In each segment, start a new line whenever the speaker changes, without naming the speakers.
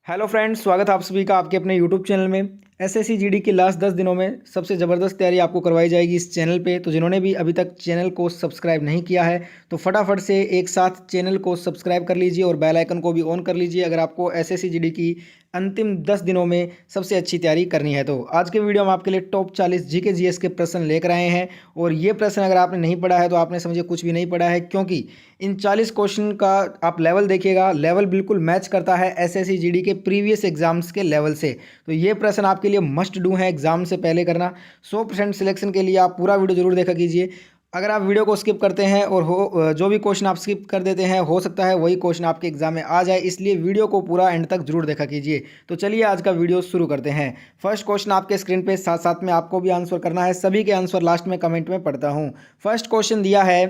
Hello friends, स्वागत है आप सभी का आपके अपने यूट्यूब चैनल में। एसएससी जीडी की लास्ट 10 दिनों में सबसे ज़बरदस्त तैयारी आपको करवाई जाएगी इस चैनल पे। तो जिन्होंने भी अभी तक चैनल को सब्सक्राइब नहीं किया है तो फटाफट से एक साथ चैनल को सब्सक्राइब कर लीजिए और बेल आइकन को भी ऑन कर लीजिए अगर आपको एसएससी जीडी की अंतिम 10 दिनों में सबसे अच्छी तैयारी करनी है। तो आज के वीडियो में आपके लिए टॉप 40 जीके जीएस के प्रश्न लेकर आए हैं और ये प्रश्न अगर आपने नहीं पढ़ा है तो आपने समझे कुछ भी नहीं पढ़ा है, क्योंकि इन 40 क्वेश्चन का आप लेवल देखिएगा, लेवल बिल्कुल मैच करता है एसएससी जीडी के प्रीवियस एग्जाम्स के लेवल से। तो ये प्रश्न आपके लिए मस्ट डू है एग्जाम से पहले करना। 100% सिलेक्शन के लिए आप पूरा वीडियो जरूर देखा कीजिए। अगर आप वीडियो को स्किप करते हैं और जो भी क्वेश्चन आप स्किप कर देते हैं, हो सकता है वही क्वेश्चन आपके एग्जाम में आ जाए, इसलिए वीडियो को पूरा एंड तक जरूर देखा कीजिए। तो चलिए आज का वीडियो शुरू करते हैं। फर्स्ट क्वेश्चन आपके स्क्रीन पे, साथ साथ में आपको भी आंसर करना है। सभी के आंसर लास्ट में कमेंट में पढ़ता हूँ। फर्स्ट क्वेश्चन दिया है,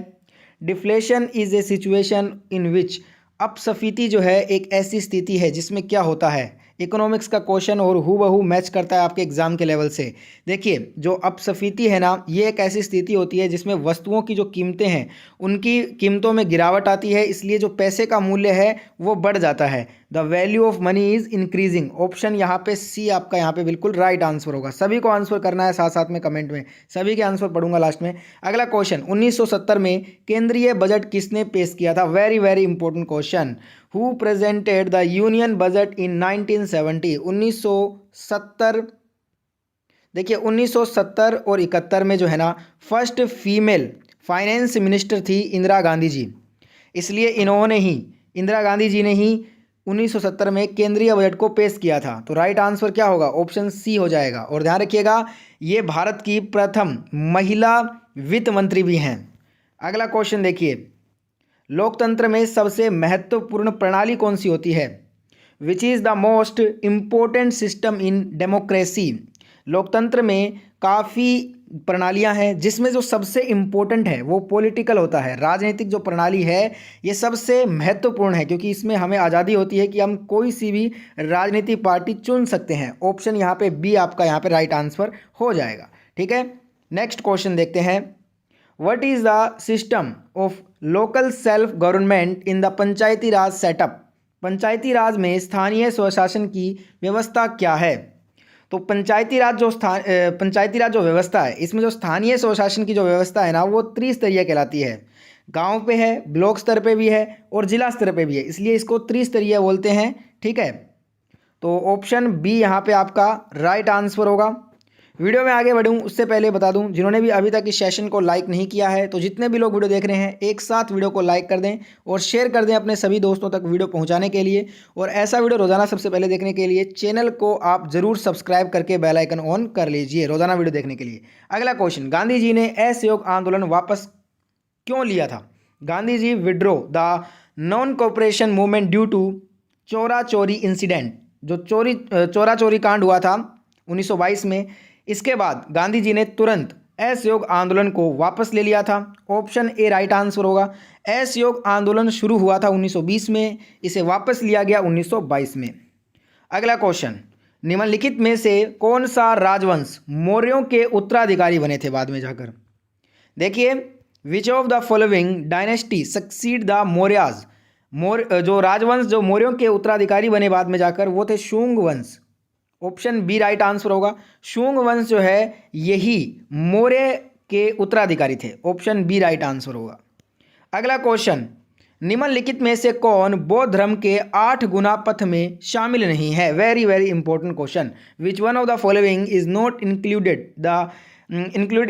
deflation is a situation in which, अपस्फीति जो है एक ऐसी स्थिति है जिसमें क्या होता है। इकोनॉमिक्स का क्वेश्चन और हूबहू मैच करता है आपके एग्जाम के लेवल से। देखिए, जो अपस्फीति है ना, ये एक ऐसी स्थिति होती है जिसमें वस्तुओं की जो कीमतें हैं उनकी कीमतों में गिरावट आती है, इसलिए जो पैसे का मूल्य है वो बढ़ जाता है। The value of money is increasing. Option यहाँ पे सी आपका यहाँ पे बिल्कुल राइट आंसर होगा। सभी को आंसर करना है, साथ साथ में कमेंट में सभी के आंसर पढ़ूंगा लास्ट में। अगला क्वेश्चन, 1970 में केंद्रीय बजट किसने पेश किया था? Very very important question. Who presented the union budget in 1970? 1970। देखिए, 1970 और 71 में जो है ना, फर्स्ट फीमेल फाइनेंस मिनिस्टर थी इंदिरा गांधी जी, इसलिए इन्होंने ही, इंदिरा गांधी जी ने ही 1970 में केंद्रीय बजट को पेश किया था। तो राइट आंसर क्या होगा? ऑप्शन सी हो जाएगा। और ध्यान रखिएगा, ये भारत की प्रथम महिला वित्त मंत्री भी हैं। अगला क्वेश्चन देखिए, लोकतंत्र में सबसे महत्वपूर्ण प्रणाली कौन सी होती है? Which is the most important system in democracy? लोकतंत्र में काफ़ी प्रणालियां हैं जिसमें जो सबसे इम्पोर्टेंट है वो पॉलिटिकल होता है। राजनीतिक जो प्रणाली है ये सबसे महत्वपूर्ण है, क्योंकि इसमें हमें आज़ादी होती है कि हम कोई सी भी राजनीतिक पार्टी चुन सकते हैं। ऑप्शन यहाँ पे बी आपका यहाँ पे राइट आंसर हो जाएगा। ठीक है, नेक्स्ट क्वेश्चन देखते हैं। What is the system of local self government in the Panchayati Raj setup? Panchayati Raj में स्थानीय स्वशासन की व्यवस्था क्या है? तो पंचायती राज जो व्यवस्था है, इसमें जो स्थानीय स्वशासन की जो व्यवस्था है ना, वो त्रिस्तरीय कहलाती है। गांव पे है, ब्लॉक स्तर पे भी है और जिला स्तर पे भी है, इसलिए इसको त्रिस्तरीय बोलते हैं। ठीक है, तो ऑप्शन बी यहाँ पे आपका राइट आंसर होगा। वीडियो में आगे बढ़ूँ उससे पहले बता दूं, जिन्होंने भी अभी तक इस सेशन को लाइक नहीं किया है तो जितने भी लोग वीडियो देख रहे हैं एक साथ वीडियो को लाइक कर दें और शेयर कर दें अपने सभी दोस्तों तक वीडियो पहुंचाने के लिए। और ऐसा वीडियो रोजाना सबसे पहले देखने के लिए चैनल को आप जरूर सब्सक्राइब करके बेल आइकन ऑन कर लीजिए रोजाना वीडियो देखने के लिए। अगला क्वेश्चन, गांधी जी ने असहयोग आंदोलन वापस क्यों लिया था? Gandhi ji withdrew the non cooperation movement due to Chaura Chauri incident. जो चोरा चोरी कांड हुआ था 1922 में, इसके बाद गांधी जी ने तुरंत असहयोग आंदोलन को वापस ले लिया था। ऑप्शन ए राइट आंसर होगा। असहयोग आंदोलन शुरू हुआ था 1920 में, इसे वापस लिया गया 1922 में। अगला क्वेश्चन, निम्नलिखित में से कौन सा राजवंश मौर्यों के उत्तराधिकारी बने थे बाद में जाकर? देखिए, which of the following dynasty succeed the Mauryas? जो राजवंश जो मौर्यों के उत्तराधिकारी बने बाद में जाकर, वो थे शुंग वंश। ऑप्शन बी राइट आंसर होगा। शुंग वंश जो है यही मौर्य के उत्तराधिकारी थे। ऑप्शन बी राइट आंसर होगा। अगला क्वेश्चन, निम्नलिखित में से कौन बौद्ध धर्म के 8 गुना पथ में शामिल नहीं है? Very very important question. Which one of the following is not included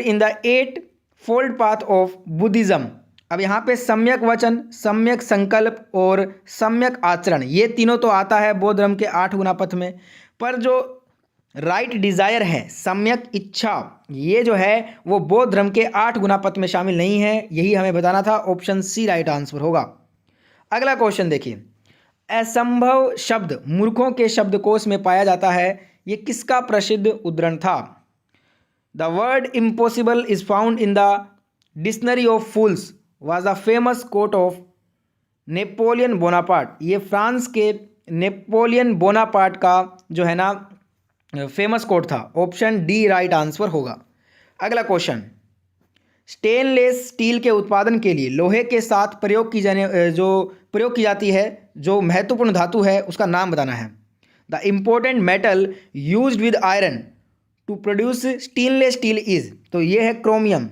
in the 8 fold path of Buddhism? अब यहाँ पे सम्यक वचन, सम्यक संकल्प और सम्यक आचरण, ये तीनों तो आता है बौद्ध धर्म के 8 गुना पथ में, पर जो राइट डिजायर है, सम्यक इच्छा, ये जो है वो बौद्ध धर्म के 8 गुना पथ में शामिल नहीं है। यही हमें बताना था। ऑप्शन सी राइट आंसर होगा। अगला क्वेश्चन देखिए, असंभव शब्द मूर्खों के शब्दकोश में पाया जाता है, ये किसका प्रसिद्ध उद्धरण था? The word impossible is found in the dictionary of fools was the famous quote of Napoleon Bonaparte. ये फ्रांस के नेपोलियन बोनापार्ट का जो है ना फेमस कोट था। ऑप्शन डी राइट आंसर होगा। अगला क्वेश्चन, स्टेनलेस स्टील के उत्पादन के लिए लोहे के साथ प्रयोग की जाती है जो महत्वपूर्ण धातु है उसका नाम बताना है। The important metal used with iron to produce stainless steel is, तो ये है क्रोमियम।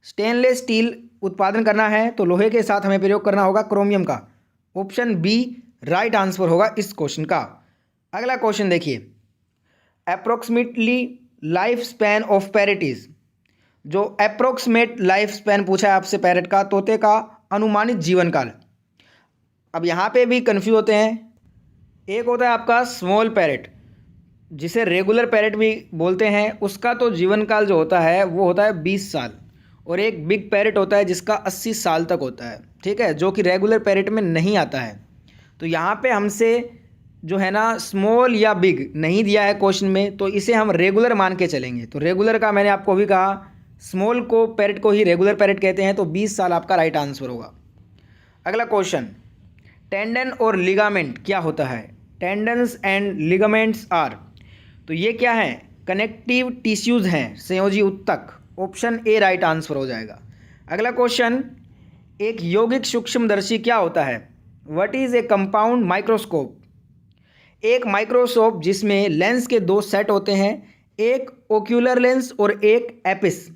स्टेनलेस स्टील उत्पादन करना है तो लोहे के साथ हमें प्रयोग करना होगा क्रोमियम का। ऑप्शन बी राइट आंसर होगा इस क्वेश्चन का। अगला क्वेश्चन देखिए, approximately life span of parrot is, जो अप्रोक्सीमेट लाइफ स्पैन पूछा है आपसे पैरेट का, तोते का अनुमानित जीवन काल। अब यहाँ पे भी कंफ्यूज होते हैं। एक होता है आपका स्मॉल पैरेट, जिसे रेगुलर पैरेट भी बोलते हैं, उसका तो जीवन काल जो होता है वो होता है 20 साल। और एक बिग पैरेट होता है जिसका 80 साल तक होता है, ठीक है, जो कि रेगुलर पैरेट में नहीं आता है। तो यहाँ पे हमसे जो है ना स्मॉल या बिग नहीं दिया है क्वेश्चन में, तो इसे हम रेगुलर मान के चलेंगे। तो रेगुलर का मैंने आपको भी कहा, स्मॉल को पैरेट को ही रेगुलर पैरेट कहते हैं, तो 20 साल आपका राइट आंसर होगा। अगला क्वेश्चन, टेंडन और लिगामेंट क्या होता है? टेंडन्स एंड लिगामेंट्स आर, तो ये क्या है? कनेक्टिव टिश्यूज़ हैं, संयोजी उत्तक। ऑप्शन ए राइट आंसर हो जाएगा। अगला क्वेश्चन, एक यौगिक सूक्ष्मदर्शी क्या होता है? What is a compound microscope? एक माइक्रोस्कोप जिसमें लेंस के 2 सेट होते हैं, एक ओक्यूलर लेंस और एक एपिस,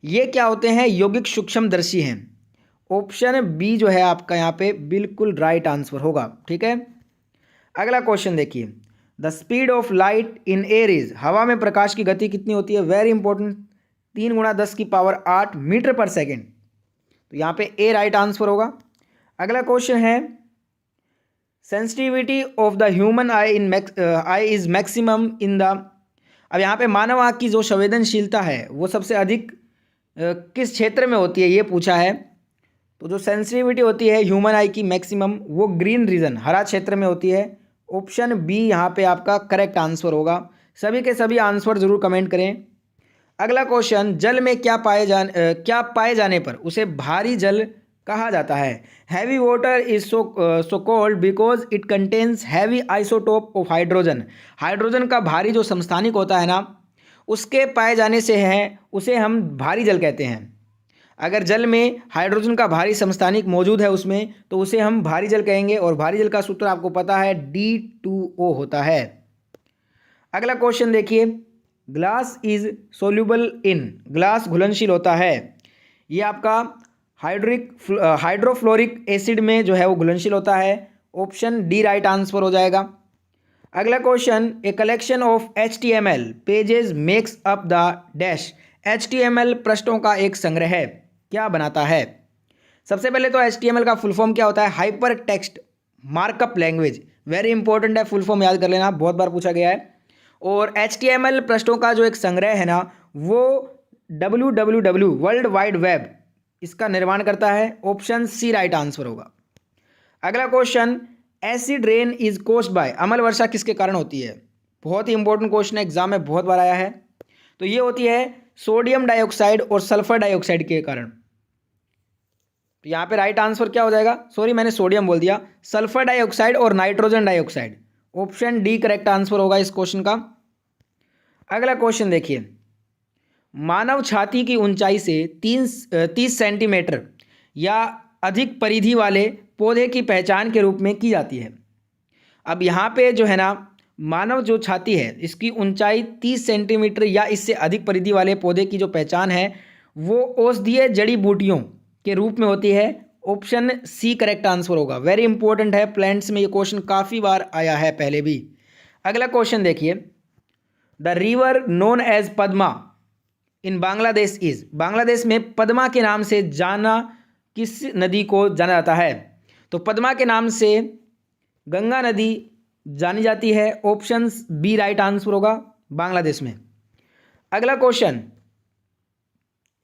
ये क्या होते हैं? यौगिक सूक्ष्मदर्शी हैं। ऑप्शन बी जो है आपका यहाँ पे बिल्कुल राइट आंसर होगा, ठीक है। अगला क्वेश्चन देखिए, the speed of light in air is, हवा में प्रकाश की गति कितनी होती है? वेरी इंपॉर्टेंट, 3 × 10⁸ मीटर पर सेकेंड। तो यहाँ पे ए राइट आंसर होगा। अगला क्वेश्चन है, sensitivity of the human I is maximum in the, अब यहाँ पे मानव आँख की जो संवेदनशीलता है वो सबसे अधिक किस क्षेत्र में होती है, ये पूछा है। तो जो सेंसिटिविटी होती है ह्यूमन आई की मैक्सिमम, वो ग्रीन रीजन, हरा क्षेत्र में होती है। ऑप्शन बी यहाँ पे आपका करेक्ट आंसर होगा। सभी के सभी आंसर जरूर कमेंट करें। अगला क्वेश्चन, जल में क्या पाए जाने पर उसे भारी जल कहा जाता है? Heavy water is so called because it contains heavy isotope of hydrogen. Hydrogen का भारी जो समस्थानिक होता है ना, उसके पाए जाने से है उसे हम भारी जल कहते हैं। अगर जल में हाइड्रोजन का भारी समस्थानिक मौजूद है उसमें, तो उसे हम भारी जल कहेंगे। और भारी जल का सूत्र आपको पता है D2O होता है। अगला क्वेश्चन देखिए, glass is soluble in, glass घुलनशील होता है। ये आपका हाइड्रोफ्लोरिक एसिड में जो है वो घुलनशील होता है। ऑप्शन डी राइट आंसर हो जाएगा। अगला question, a collection of HTML pages makes up the dash. HTML पृष्ठों का एक संग्रह है, क्या बनाता है? सबसे पहले तो HTML का फुल फॉर्म क्या होता है? Hyper text markup language. Very important है, फुल फॉर्म याद कर लेना, बहुत बार पूछा गया है। और HTML पृष्ठों का जो एक संग्रह है ना, वो www वर्ल्ड वाइड वेब इसका निर्माण करता है। ऑप्शन सी राइट आंसर होगा। अगला question, acid rain is caused by, अम्ल वर्षा किसके कारण होती है? बहुत ही इंपॉर्टेंट क्वेश्चन है, एग्जाम में बहुत बार आया है। तो ये होती है सोडियम डाइऑक्साइड और सल्फर डाइऑक्साइड के कारण। तो यहाँ पे राइट आंसर क्या हो जाएगा? सॉरी मैंने सोडियम बोल दिया, सल्फर डाइऑक्साइड और nitrogen dioxide. Option D correct answer होगा इस क्वेश्चन का। अगला क्वेश्चन देखिए, मानव छाती की ऊंचाई से 30 सेंटीमीटर या अधिक परिधि वाले पौधे की पहचान के रूप में की जाती है। अब यहाँ पे जो है ना, मानव जो छाती है इसकी ऊंचाई 30 सेंटीमीटर या इससे अधिक परिधि वाले पौधे की जो पहचान है वो औषधीय जड़ी बूटियों के रूप में होती है। ऑप्शन सी करेक्ट आंसर होगा। वेरी इंपॉर्टेंट है, प्लांट्स में ये क्वेश्चन काफ़ी बार आया है पहले भी। अगला क्वेश्चन देखिए, the river known as Padma in Bangladesh is, Bangladesh में पद्मा के नाम से जाना किस नदी को जाना जाता है? तो पद्मा के नाम से गंगा नदी जानी जाती है। ऑप्शन बी राइट आंसर होगा, बांग्लादेश में। अगला क्वेश्चन,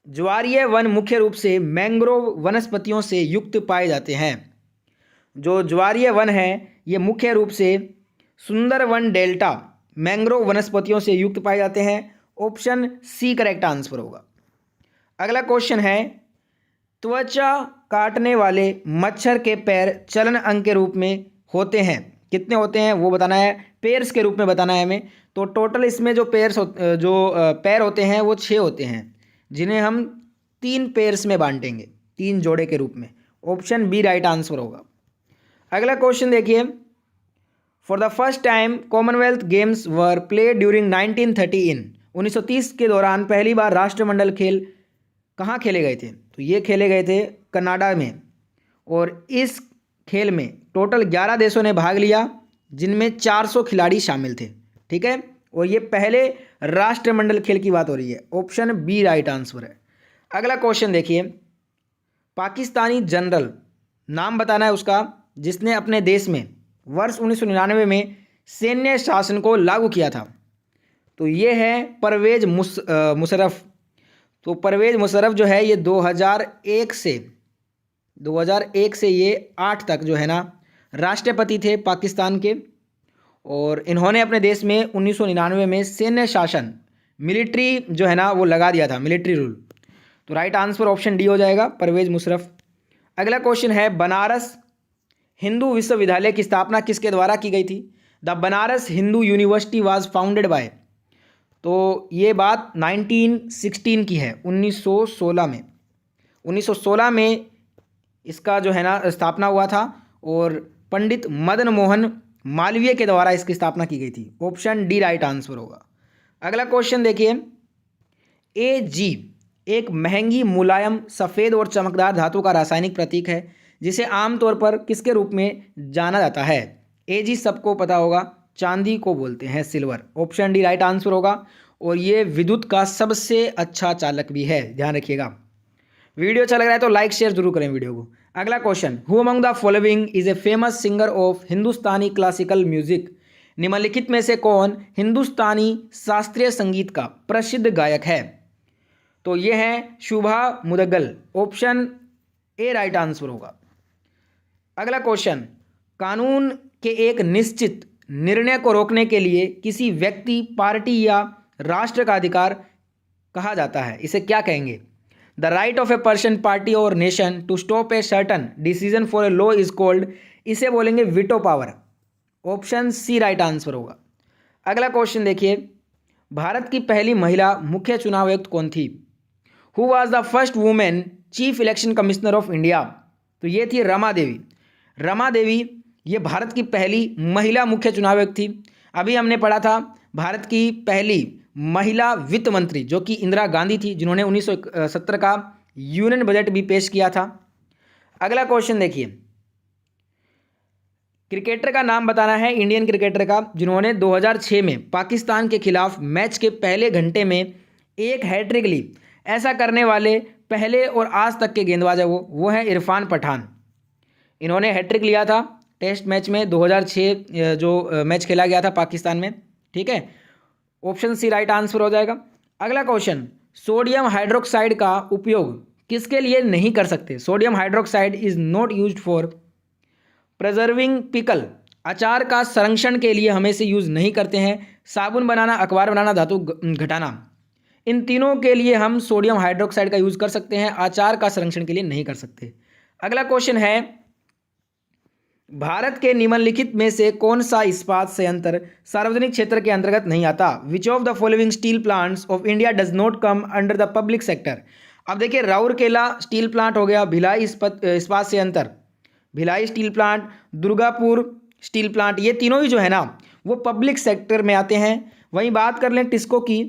ज्वारीय वन मुख्य रूप से मैंग्रोव वनस्पतियों से युक्त पाए जाते हैं। जो ज्वारीय वन है ये मुख्य रूप से सुंदरवन डेल्टा मैंग्रोव वनस्पतियों से युक्त पाए जाते हैं। ऑप्शन सी करेक्ट आंसर होगा। अगला क्वेश्चन है, त्वचा काटने वाले मच्छर के पैर चलन अंग के रूप में होते हैं, कितने होते हैं वो बताना है, पेयर्स के रूप में बताना है हमें। तो टोटल इसमें जो पैर होते हैं वो 6 होते हैं, जिन्हें हम 3 पेयर्स में बांटेंगे, 3 जोड़े के रूप में। ऑप्शन बी राइट आंसर होगा। अगला क्वेश्चन देखिए, for the first time Commonwealth games were play during 1930 इन 1930 के दौरान पहली बार राष्ट्रमंडल खेल कहाँ खेले गए थे? तो ये खेले गए थे कनाडा में। और इस खेल में टोटल 11 देशों ने भाग लिया, जिनमें 400 खिलाड़ी शामिल थे। ठीक है, और ये पहले राष्ट्रमंडल खेल की बात हो रही है। ऑप्शन बी राइट आंसर है। अगला क्वेश्चन देखिए, पाकिस्तानी जनरल नाम बताना है उसका जिसने अपने देश में वर्ष 1999 में सैन्य शासन को लागू किया था। तो ये है परवेज मुशर्रफ। तो परवेज मुशर्रफ जो है ये 2001 से ये 8 तक जो है ना राष्ट्रपति थे पाकिस्तान के। और इन्होंने अपने देश में 1999 में सैन्य शासन मिलिट्री जो है ना वो लगा दिया था, मिलिट्री रूल। तो राइट आंसर ऑप्शन डी हो जाएगा, परवेज मुशर्रफ। अगला क्वेश्चन है, बनारस हिंदू विश्वविद्यालय की स्थापना किसके द्वारा की गई थी? The Banaras Hindu university was founded by. तो ये बात 1916 की है, 1916 में 1916 में इसका जो है ना स्थापना हुआ था और पंडित मदन मोहन मालवीय के द्वारा इसकी स्थापना की गई थी। ऑप्शन डी राइट आंसर होगा। अगला क्वेश्चन देखिए, Ag एक महंगी मुलायम सफ़ेद और चमकदार धातु का रासायनिक प्रतीक है जिसे आमतौर पर किसके रूप में जाना जाता है? Ag सबको पता होगा, चांदी को बोलते हैं, silver. Option D right answer होगा। और ये विद्युत का सबसे अच्छा चालक भी है, ध्यान रखिएगा। वीडियो अच्छा लग रहा है तो लाइक शेयर जरूर करें वीडियो को। अगला question, who among the following is a famous singer of Hindustani classical music? निम्नलिखित में से कौन हिंदुस्तानी शास्त्रीय संगीत का प्रसिद्ध गायक है? तो ये है Shubha Mudgal. Option A right answer होगा। अगला क्वेश्चन, कानून के एक निश्चित निर्णय को रोकने के लिए किसी व्यक्ति, पार्टी या राष्ट्र का अधिकार कहा जाता है, इसे क्या कहेंगे? The right of a person, party और nation to stop a certain decision for a law is called, इसे बोलेंगे veto power. Option C right answer होगा। अगला क्वेश्चन देखिए, भारत की पहली महिला मुख्य चुनाव आयुक्त कौन थी? Who was the first women chief election commissioner of India? तो ये थी रमा देवी। रमा देवी ये भारत की पहली महिला मुख्य चुनाव आयुक्त थी। अभी हमने पढ़ा था भारत की पहली महिला वित्त मंत्री जो कि इंदिरा गांधी थी, जिन्होंने 1970 का यूनियन बजट भी पेश किया था। अगला क्वेश्चन देखिए, क्रिकेटर का नाम बताना है, इंडियन क्रिकेटर का जिन्होंने 2006 में पाकिस्तान के खिलाफ मैच के पहले घंटे में एक हैट्रिक ली। ऐसा करने वाले पहले और आज तक के गेंदबाज है वो है इरफान पठान। इन्होंने हैट्रिक लिया था टेस्ट मैच में 2006 जो मैच खेला गया था पाकिस्तान में। ठीक है, ऑप्शन सी राइट आंसर हो जाएगा। अगला क्वेश्चन, सोडियम हाइड्रोक्साइड का उपयोग किसके लिए नहीं कर सकते? Sodium hydroxide is not used for preserving pickle, अचार का संरक्षण के लिए हम इसे यूज़ नहीं करते हैं। साबुन बनाना, अखबार बनाना, धातु घटाना, इन तीनों के लिए हम सोडियम हाइड्रोक्साइड का यूज़ कर सकते हैं, अचार का संरक्षण के लिए नहीं कर सकते। अगला क्वेश्चन है, भारत के निम्नलिखित में से कौन सा इस्पात संयंत्र सार्वजनिक क्षेत्र के अंतर्गत नहीं आता? Which of the following steel plants of India does not come under the public sector? अब देखिए, राउरकेला स्टील प्लांट हो गया, भिलाई इस्पात संयंत्र, Bhilai steel plant, Durgapur steel plant, ये तीनों ही जो है ना वो पब्लिक सेक्टर में आते हैं। वहीं बात कर लें टिस्को की,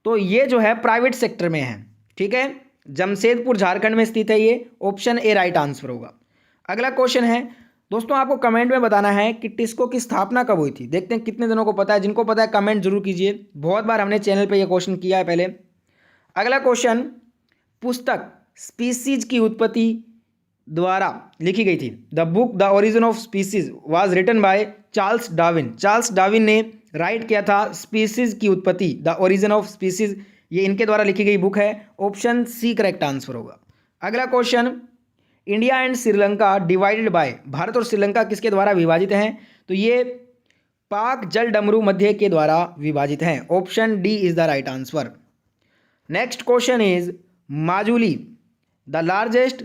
तो ये जो है प्राइवेट सेक्टर में है। ठीक है, जमशेदपुर झारखंड में स्थित है ये। ऑप्शन ए राइट आंसर होगा। अगला क्वेश्चन है, दोस्तों आपको कमेंट में बताना है कि टिस्को की स्थापना कब हुई थी। देखते हैं कितने दिनों को पता है, जिनको पता है कमेंट जरूर कीजिए। बहुत बार हमने चैनल पे ये क्वेश्चन किया है पहले। अगला क्वेश्चन, पुस्तक स्पीसीज की उत्पत्ति द्वारा लिखी गई थी। The book the origin of species was written by Charles Darwin. Charles Darwin ने राइट किया था स्पीसीज की उत्पत्ति, द ओरिजिन ऑफ स्पीसीज, ये इनके द्वारा लिखी गई बुक है। ऑप्शन सी करेक्ट आंसर होगा। अगला question, India and Sri Lanka divided by, Bharat और श्रीलंका किसके द्वारा विभाजित हैं? तो ये पाक जल डमरू मध्य के द्वारा विभाजित हैं। Option D is the right answer. Next question is Majuli the largest.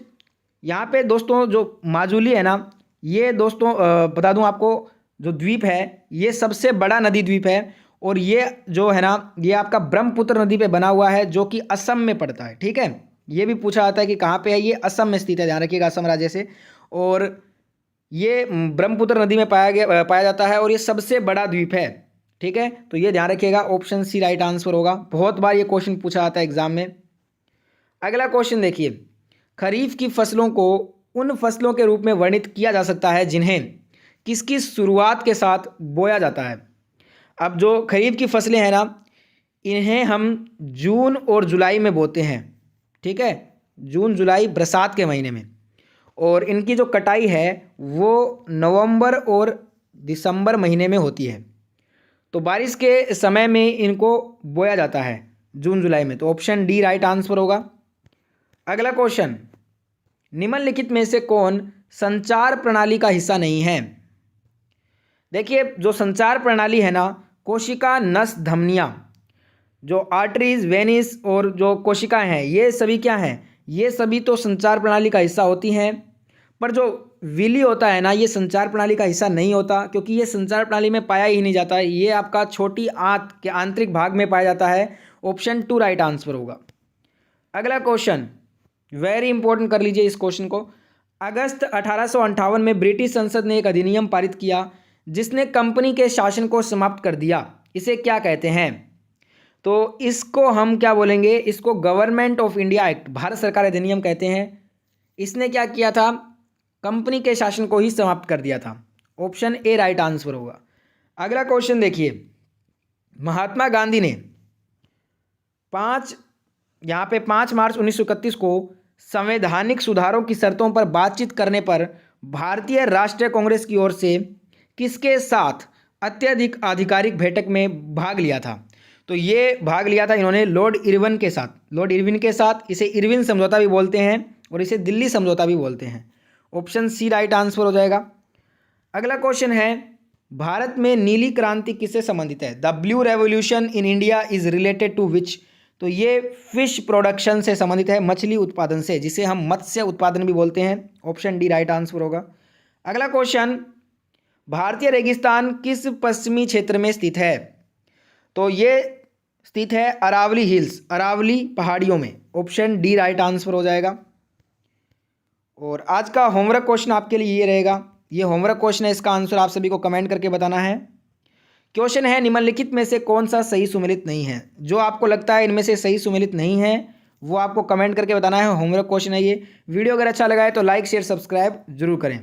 यहाँ पे दोस्तों जो माजुली है ना, ये दोस्तों बता दूं आपको, जो द्वीप है ये सबसे बड़ा नदी द्वीप है और ये जो है ना ये आपका ब्रह्मपुत्र नदी पे बना हुआ है जो कि असम में पड़ता है। ठीक है, ये भी पूछा जाता है कि कहाँ पे है, ये असम में स्थित है, ध्यान रखिएगा, असम राज्य से। और ये ब्रह्मपुत्र नदी में पाया जाता है और ये सबसे बड़ा द्वीप है। ठीक है, तो ये ध्यान रखिएगा, ऑप्शन सी राइट आंसर होगा। बहुत बार ये क्वेश्चन पूछा जाता है एग्जाम में। अगला क्वेश्चन देखिए, खरीफ की फसलों को उन फसलों के रूप में वर्णित किया जा सकता है जिन्हें किसकी शुरुआत के साथ बोया जाता है। अब जो खरीफ की फसलें हैं ना, इन्हें हम जून और जुलाई में बोते हैं। ठीक है, जून जुलाई बरसात के महीने में, और इनकी जो कटाई है वो नवंबर और दिसंबर महीने में होती है। तो बारिश के समय में इनको बोया जाता है जून जुलाई में, तो ऑप्शन डी राइट आंसर होगा। अगला क्वेश्चन, निम्नलिखित में से कौन संचार प्रणाली का हिस्सा नहीं है। देखिए, जो संचार प्रणाली है ना, कोशिका, नस, धमनियाँ, जो आर्टरीज, वेनिस और जो कोशिकाएं हैं, ये सभी क्या हैं, ये सभी तो संचार प्रणाली का हिस्सा होती हैं। पर जो विली होता है ना, ये संचार प्रणाली का हिस्सा नहीं होता, क्योंकि ये संचार प्रणाली में पाया ही नहीं जाता है। ये आपका छोटी आंत के आंतरिक भाग में पाया जाता है। ऑप्शन टू राइट आंसर होगा। अगला क्वेश्चन वेरी इंपॉर्टेंट, कर लीजिए इस क्वेश्चन को। अगस्त 1858 में ब्रिटिश संसद ने एक अधिनियम पारित किया जिसने कंपनी के शासन को समाप्त कर दिया। इसे क्या कहते हैं? तो इसको हम क्या बोलेंगे, इसको government of India act, Bharat सरकार अधिनियम कहते हैं। इसने क्या किया था, कंपनी के शासन को ही समाप्त कर दिया था। ऑप्शन ए राइट आंसर होगा। अगला क्वेश्चन देखिए, महात्मा गांधी ने 5 मार्च 1931 को संवैधानिक सुधारों की शर्तों पर बातचीत करने पर भारतीय राष्ट्रीय कांग्रेस की ओर से किसके साथ अत्यधिक आधिकारिक बैठक में भाग लिया था? तो ये भाग लिया था इन्होंने लॉर्ड इरविन के साथ। लॉर्ड इरविन के साथ, इसे इरविन समझौता भी बोलते हैं और इसे दिल्ली समझौता भी बोलते हैं। ऑप्शन सी राइट आंसर हो जाएगा। अगला क्वेश्चन है, भारत में नीली क्रांति किससे संबंधित है? The blue revolution in India is related to which? तो ये फिश प्रोडक्शन से संबंधित है, मछली उत्पादन से, जिसे हम मत्स्य उत्पादन भी बोलते हैं। ऑप्शन डी राइट आंसर होगा। अगला क्वेश्चन, भारतीय रेगिस्तान किस पश्चिमी क्षेत्र में स्थित है? तो ये स्थित है अरावली हिल्स, अरावली पहाड़ियों में। ऑप्शन डी राइट आंसर हो जाएगा। और आज का होमवर्क क्वेश्चन आपके लिए ये रहेगा, ये होमवर्क क्वेश्चन है, इसका आंसर आप सभी को कमेंट करके बताना है। क्वेश्चन है, निम्नलिखित में से कौन सा सही सुमेलित नहीं है? जो आपको लगता है इनमें से सही सुमेलित नहीं है वो आपको कमेंट करके बताना है। होमवर्क क्वेश्चन है ये। वीडियो अगर अच्छा लगा है तो लाइक शेयर सब्सक्राइब जरूर करें।